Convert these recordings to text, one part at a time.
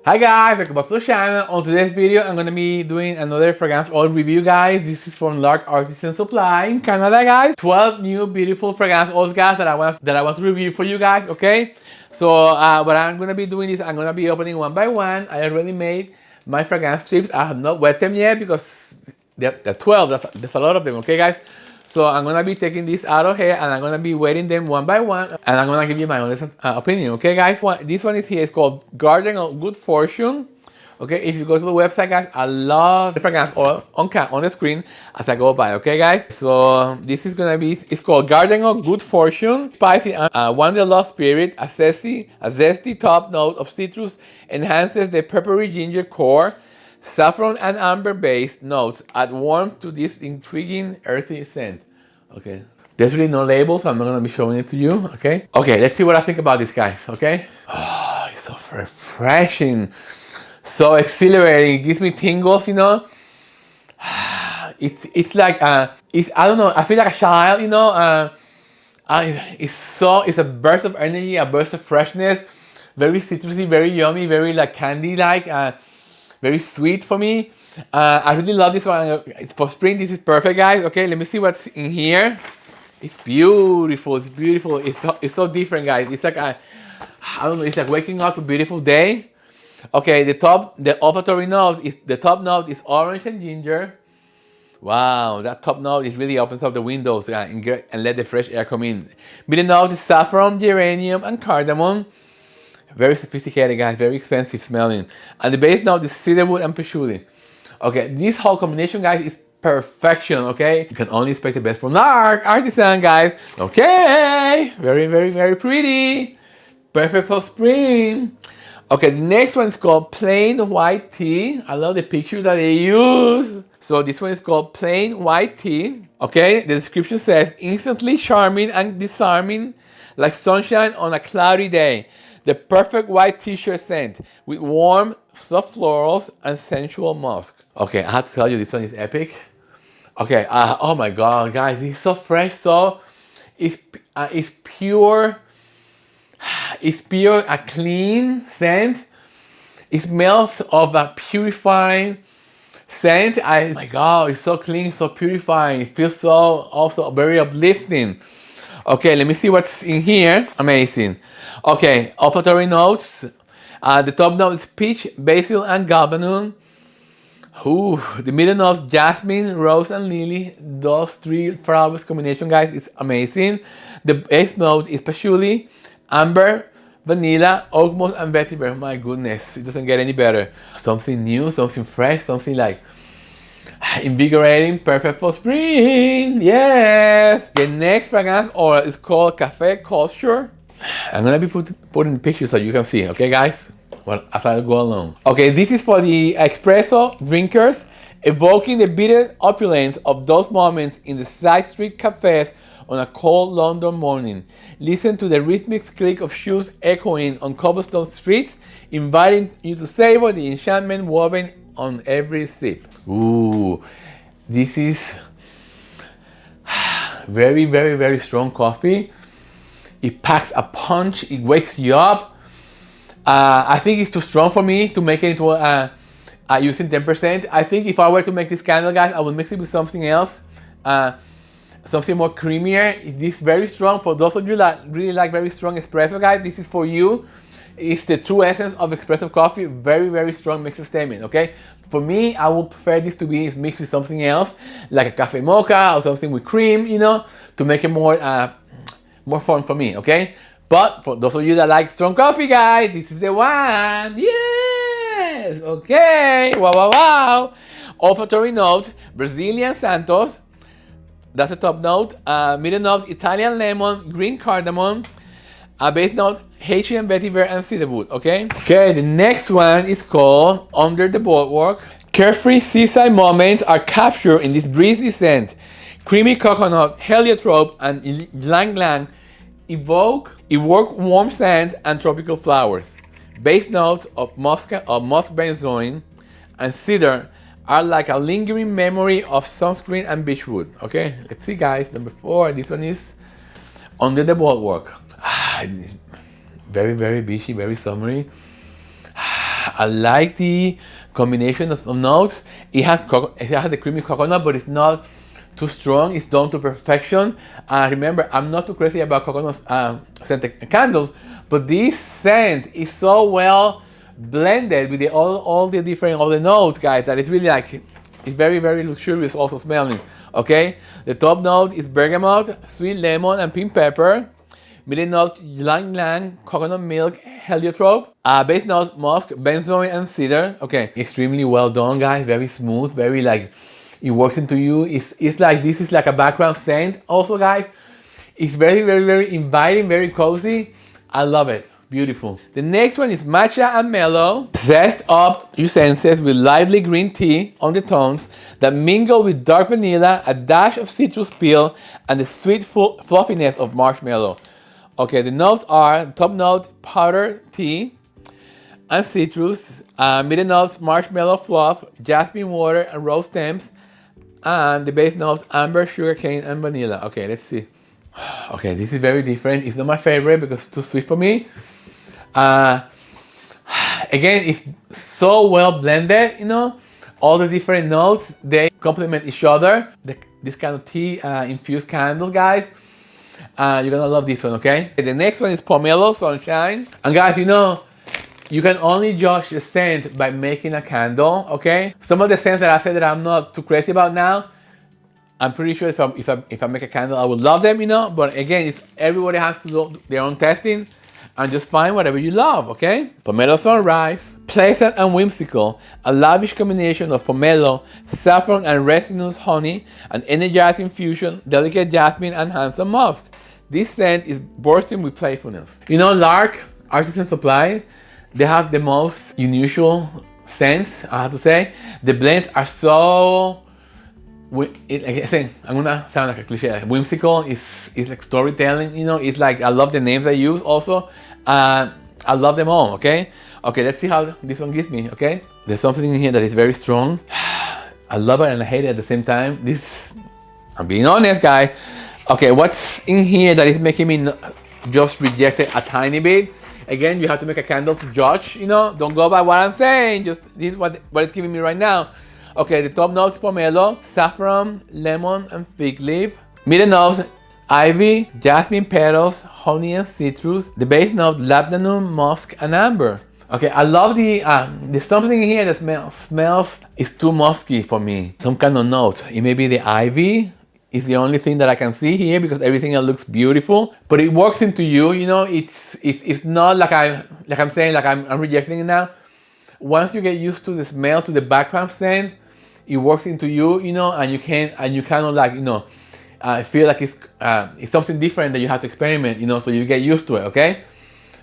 Hi guys, welcome back to the channel. On today's video, I'm gonna be doing another fragrance oil review, guys. This is from Lark Artisan Supply in Canada, guys. 12 new beautiful fragrance oils, guys, that I want to review for you guys. Okay. So what I'm gonna be doing is I'm gonna be opening one by one. I already made my fragrance strips. I have not wet them yet because they're 12. That's a lot of them. Okay, guys. So I'm gonna be taking this out of here and I'm gonna be wetting them one by one and I'm gonna give you my honest opinion, okay guys? This one is here, it's called Garden of Good Fortune. Okay, if you go to the website, guys, I love the fragrance oil on the screen as I go by, okay guys? So this is gonna be, it's called Garden of Good Fortune. Spicy and wanderlust spirit, a zesty top note of citrus enhances the peppery ginger core. Saffron and amber-based notes add warmth to this intriguing earthy scent. Okay, there's really no label, so I'm not gonna be showing it to you. Okay. Okay, let's see what I think about this, guys. Okay. Oh, it's so refreshing, so exhilarating. It gives me tingles, you know. It's like I don't know. I feel like a child, you know. It's a burst of energy, a burst of freshness, very citrusy, very yummy, very like candy-like. Very sweet for me. I really love this one. It's for spring. This is perfect, guys. Okay, let me see what's in here. It's beautiful. It's beautiful. It's so different, guys. It's like I don't know. It's like waking up to a beautiful day. Okay, the olfactory note is the top note is orange and ginger. Wow, that top note is really opens up the windows and let the fresh air come in. Middle note is saffron, geranium, and cardamom. Very sophisticated, guys, very expensive smelling. And the base note is cedarwood and patchouli. Okay, this whole combination, guys, is perfection, okay? You can only expect the best from Lark Artisan, guys. Okay, very, very, very pretty. Perfect for spring. Okay, the next one is called Plain White Tea. I love the picture that they use. So this one is called Plain White Tea. Okay, the description says, instantly charming and disarming like sunshine on a cloudy day. The perfect white t-shirt scent with warm, soft florals and sensual musk. Okay, I have to tell you, this one is epic. Okay, oh my god, guys, it's so fresh. So it's pure. It's pure, a clean scent. It smells of a purifying scent. Oh my god, it's so clean, so purifying. It feels so also very uplifting. Okay, let me see what's in here. Amazing. Okay, olfactory notes. The top note is peach, basil, and galbanum. Ooh, the middle notes, jasmine, rose, and lily. Those three flowers combination, guys, is amazing. The base note is patchouli, amber, vanilla, oak moss, and vetiver. My goodness, it doesn't get any better. Something new, something fresh, something like invigorating, perfect for spring. Yes. The next fragrance oil is called Cafe Culture. I'm gonna be putting pictures so you can see, okay guys? Well, as I go along. Okay, this is for the espresso drinkers, evoking the bitter opulence of those moments in the side street cafes on a cold London morning. Listen to the rhythmic click of shoes echoing on cobblestone streets, inviting you to savor the enchantment woven on every sip. Ooh, this is very, very, very strong coffee. It packs a punch. It wakes you up. I think it's too strong for me to make it into using 10%. I think if I were to make this candle, guys, I would mix it with something else, something more creamier. This is very strong. For those of you that really like very strong espresso, guys, this is for you. It's the true essence of espresso coffee. Very, very strong mixed statement. Okay. For me, I would prefer this to be mixed with something else, like a cafe mocha or something with cream, you know, to make it more fun for me, okay? But for those of you that like strong coffee, guys, this is the one. Yes, okay. Wow, wow, wow. Olfactory note, Brazilian Santos. That's the top note. Middle note, Italian lemon, green cardamom. Base note, Haitian vetiver and cedarwood, okay? Okay, the next one is called Under the Boardwalk. Carefree seaside moments are captured in this breezy scent. Creamy coconut, heliotrope, and ylang ylang evoke warm scents and tropical flowers. Base notes of musk benzoin and cedar are like a lingering memory of sunscreen and beechwood. Okay, let's see, guys. Number 4. This one is Under the Boardwalk. Very, very beachy, very summery. I like the combination of notes. It has the creamy coconut, but it's not too strong. It's done to perfection. Remember, I'm not too crazy about coconut scented candles, but this scent is so well blended with all the notes, guys, that it's really like, it's very, very luxurious also smelling. Okay, the top note is bergamot, sweet lemon, and pink pepper. Middle note, ylang ylang, coconut milk, heliotrope. Base notes, musk, benzoin, and cedar. Okay, extremely well done, guys. Very smooth, very like, it works into you. It's like, this is like a background scent. Also, guys, it's very, very, very inviting, very cozy. I love it. Beautiful. The next one is Matcha and Mellow. Zest up your senses with lively green tea undertones that mingle with dark vanilla, a dash of citrus peel, and the sweet fluffiness of marshmallow. Okay, the notes are top note, powder tea and citrus. Middle notes, marshmallow fluff, jasmine water, and rose stems. And the base notes, amber, sugarcane, and vanilla. Okay, let's see. Okay, this is very different. It's not my favorite because it's too sweet for me. Again, it's so well blended, you know. All the different notes, they complement each other. This kind of tea infused candle, guys. You're gonna love this one, okay? The next one is Pomelo Sunshine. And guys, you know, you can only judge the scent by making a candle, okay? Some of the scents that I said that I'm not too crazy about now, I'm pretty sure if I make a candle, I would love them, you know. But again, everybody has to do their own testing and just find whatever you love, okay? Pomelo Sunrise, pleasant and whimsical, a lavish combination of pomelo, saffron, and resinous honey, an energizing fusion, delicate jasmine, and handsome musk. This scent is bursting with playfulness. You know, Lark, Artisan Supply, they have the most unusual scents, I have to say. The blends are so, I'm gonna sound like a cliche. Whimsical is like storytelling, you know. It's like, I love the names they use also. I love them all, okay? Okay, let's see how this one gives me, okay? There's something in here that is very strong. I love it and I hate it at the same time. I'm being honest, guys. Okay, what's in here that is making me just reject it a tiny bit? Again, you have to make a candle to judge, you know? Don't go by what I'm saying. Just this is what it's giving me right now. Okay, the top notes, pomelo, saffron, lemon, and fig leaf. Middle notes, ivy, jasmine petals, honey, and citrus. The base note, labdanum, musk, and amber. Okay, I love there's something in here that smells, it's too musky for me. Some kind of note. It may be the ivy. It's the only thing that I can see here because everything else looks beautiful. But it works into you, you know. It's not like I'm saying, like I'm rejecting it now. Once you get used to the smell, to the background scent, it works into you, you know, and you kind of like, you know, feel like it's something different that you have to experiment, you know, so you get used to it, okay?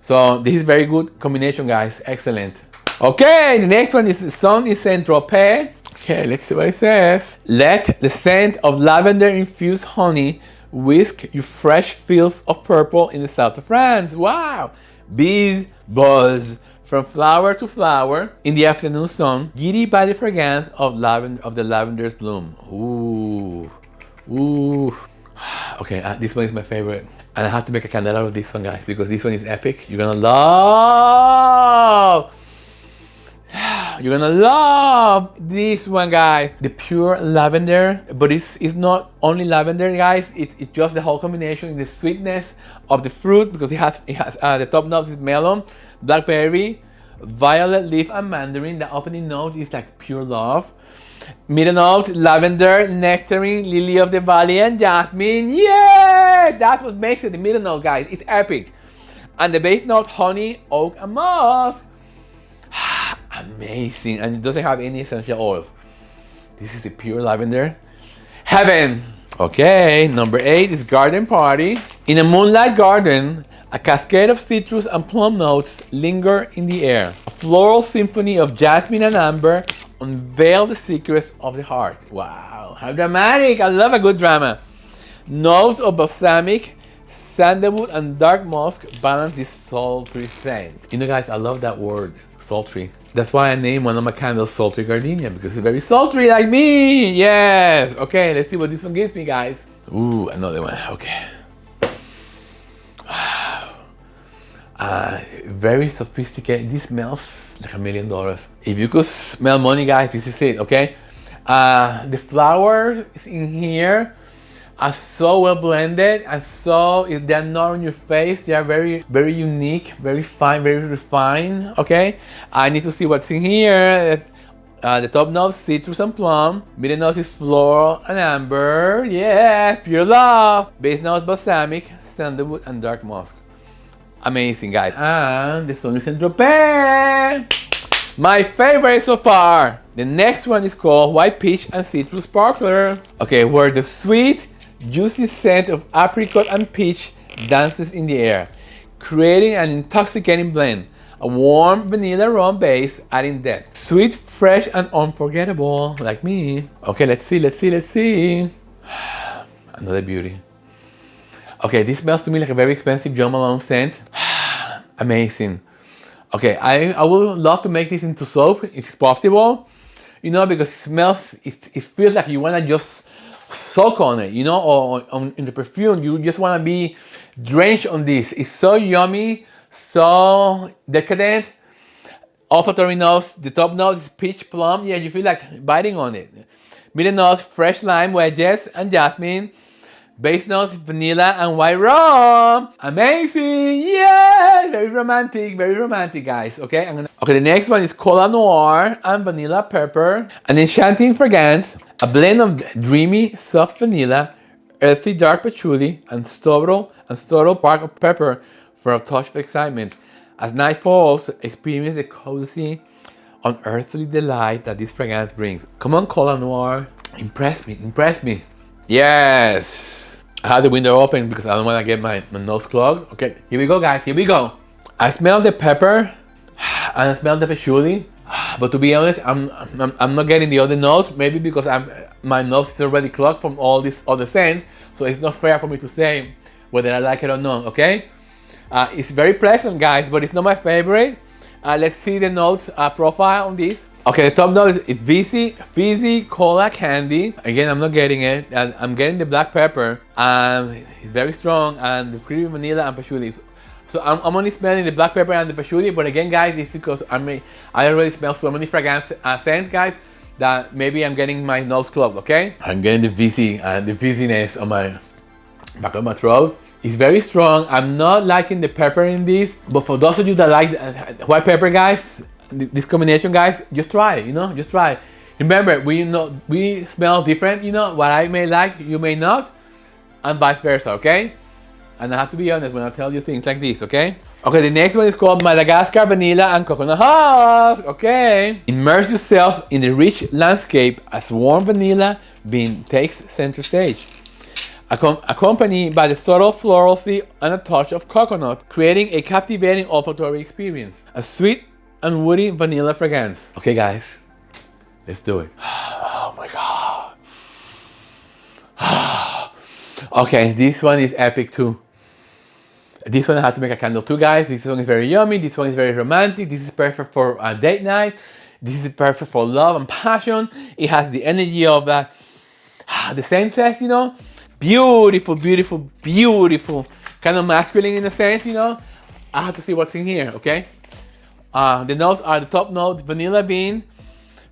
So this is very good combination, guys. Excellent. Okay, the next one is Sun Saint Tropez. Okay, let's see what it says. Let the scent of lavender infused honey whisk your fresh fields of purple in the south of France. Wow! Bees buzz from flower to flower in the afternoon sun, giddy by the fragrance of the lavender's bloom. Ooh, ooh. Okay, this one is my favorite. And I have to make a candle out of this one, guys, because this one is epic. You're gonna love this one, guys. The pure lavender, but it's not only lavender, guys. It's just the whole combination, the sweetness of the fruit, because it has the top notes is melon, blackberry, violet leaf, and mandarin. The opening note is like pure love. Middle note, lavender, nectarine, lily of the valley, and jasmine. Yeah, that's what makes it the middle note, guys. It's epic. And the base note, honey, oak, and musk. Amazing. And it doesn't have any essential oils. This is the pure lavender. Heaven. Okay, number 8 is Garden Party. In a moonlight garden, a cascade of citrus and plum notes linger in the air. A floral symphony of jasmine and amber unveil the secrets of the heart. Wow, how dramatic. I love a good drama. Notes of balsamic, sandalwood, and dark musk balance this sultry scent. You know, guys, I love that word, sultry. That's why I named one of my candles Sultry Gardenia, because it's very sultry like me. Yes. Okay, let's see what this one gives me, guys. Ooh, another one. Okay. Wow. very sophisticated. This smells like $1,000,000. If you could smell money, guys, this is it, okay? The flowers in here are so well blended, and so if they're not on your face, they are very, very unique, very fine, very refined, okay? I need to see what's in here. The top notes, citrus and plum. Middle notes is floral and amber. Yes, pure love. Base notes, balsamic, sandalwood, and dark musk. Amazing, guys. And the Sun Saint Tropez. My favorite so far. The next one is called White Peach and Citrus Sparkler. Okay, where the sweet, juicy scent of apricot and peach dances in the air, creating an intoxicating blend. A warm vanilla rum base adding depth. Sweet, fresh, and unforgettable, like me. Okay, let's see. Another beauty. Okay, this smells to me like a very expensive Jo Malone scent. Amazing. Okay, I would love to make this into soap if it's possible. You know, because it smells, it feels like you want to just soak on it, you know, or in the perfume. You just want to be drenched on this. It's so yummy. So decadent. Olfactory notes, the top note is peach plum. Yeah, you feel like biting on it. Middle notes, fresh lime wedges and jasmine. Base notes, vanilla and white rum. Amazing! Yeah! Very romantic, guys. Okay, okay. The next one is Cola Noir and vanilla pepper. An enchanting fragrance, a blend of dreamy, soft vanilla, earthy dark patchouli, and subtle bark of pepper for a touch of excitement. As night falls, experience the cozy, unearthly delight that this fragrance brings. Come on, Cola Noir. Impress me. Yes! I had the window open because I don't want to get my nose clogged. Okay, here we go, guys. Here we go. I smell the pepper and I smell the patchouli. But to be honest, I'm not getting the other notes. Maybe because my nose is already clogged from all these other scents. So it's not fair for me to say whether I like it or not, okay? It's very pleasant, guys, but it's not my favorite. Let's see the notes profile on this. Okay, the top note is fizzy cola candy. Again, I'm not getting it. I'm getting the black pepper. It's very strong, and the creamy vanilla and patchouli. So I'm only smelling the black pepper and the patchouli. But again, guys, it's because I already smell so many fragrance scents, guys, that maybe I'm getting my nose clogged. Okay, I'm getting the fizziness on my back of my throat. It's very strong. I'm not liking the pepper in this, but for those of you that like white pepper, guys, this combination, guys, just try it, you know, just try it. Remember, we smell different, you know, what I may like, you may not, and vice versa, okay? And I have to be honest when I tell you things like this, okay? Okay, the next one is called Madagascar Vanilla and Coconut Husk, okay? Immerse yourself in the rich landscape as warm vanilla bean takes center stage, accompanied by the subtle florality and a touch of coconut, creating a captivating olfactory experience. A sweet and woody vanilla fragrance. Okay, guys, let's do it. Oh my God. Okay, this one is epic too. This one I have to make a candle too, guys. This one is very yummy. This one is very romantic. This is perfect for a date night. This is perfect for love and passion. It has the energy of the senses, you know. Beautiful. Kind of masculine in a sense, you know. I have to see what's in here, okay? The notes are the top note, vanilla bean,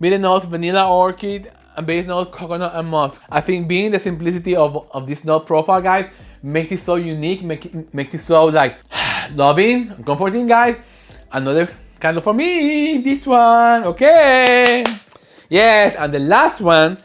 middle notes, vanilla orchid, and base notes, coconut and musk. I think being the simplicity of this note profile, guys, makes it so unique, makes it so like loving, comforting, guys. Another candle for me, this one, okay? Yes, and the last one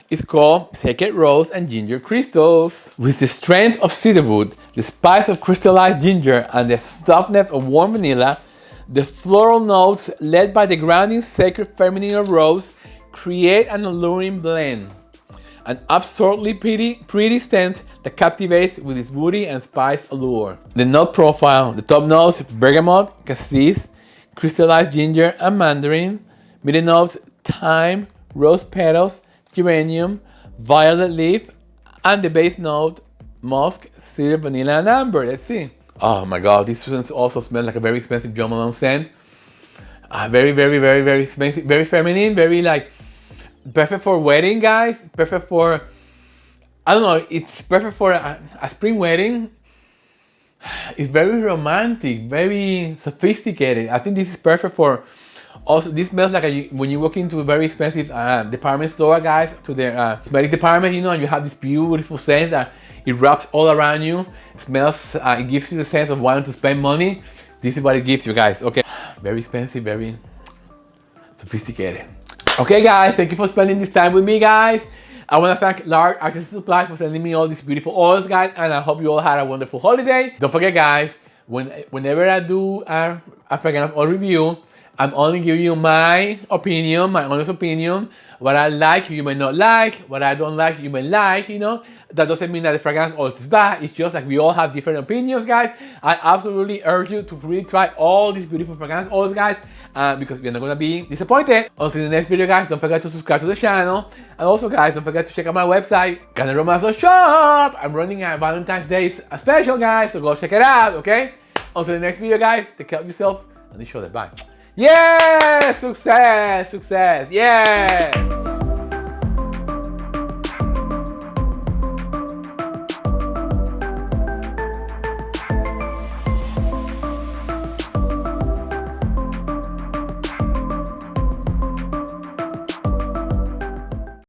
is called Sacred Rose and Ginger Crystals. With the strength of cedarwood, the spice of crystallized ginger, and the softness of warm vanilla, the floral notes led by the grounding sacred feminine of rose create an alluring blend. An absurdly pretty scent that captivates with its woody and spiced allure. The note profile, the top notes, bergamot, cassis, crystallized ginger and mandarin. Middle notes, thyme, rose petals, geranium, violet leaf, and the base note, musk, cedar, vanilla, and amber. Let's see. Oh my God, this one also smells like a very expensive Jo Malone scent. Very expensive, very feminine, very like perfect for wedding, guys. Perfect for, I don't know, it's perfect for a spring wedding. It's very romantic, very sophisticated. I think this is perfect for. Also, this smells like when you walk into a very expensive department store, guys, to their cosmetic department, you know, and you have this beautiful scent that it wraps all around you. It smells, it gives you the sense of wanting to spend money. This is what it gives you, guys. Okay, very expensive, very sophisticated. Okay, guys, thank you for spending this time with me, guys. I want to thank Lark Artisan Supply for sending me all these beautiful oils, guys, and I hope you all had a wonderful holiday. Don't forget, guys, whenever I do a fragrance oil review, I'm only giving you my opinion, my honest opinion. What I like, you may not like. What I don't like, you may like, you know. That doesn't mean that the fragrance oil is bad. It's just like we all have different opinions, guys. I absolutely urge you to really try all these beautiful fragrance oils, guys, because you're not going to be disappointed. Until the next video, guys, don't forget to subscribe to the channel. And also, guys, don't forget to check out my website, candleromance.shop. I'm running a Valentine's Day special, guys, so go check it out, okay? Until the next video, guys, take care of yourself and each other. Bye. Yeah, success, success, yeah.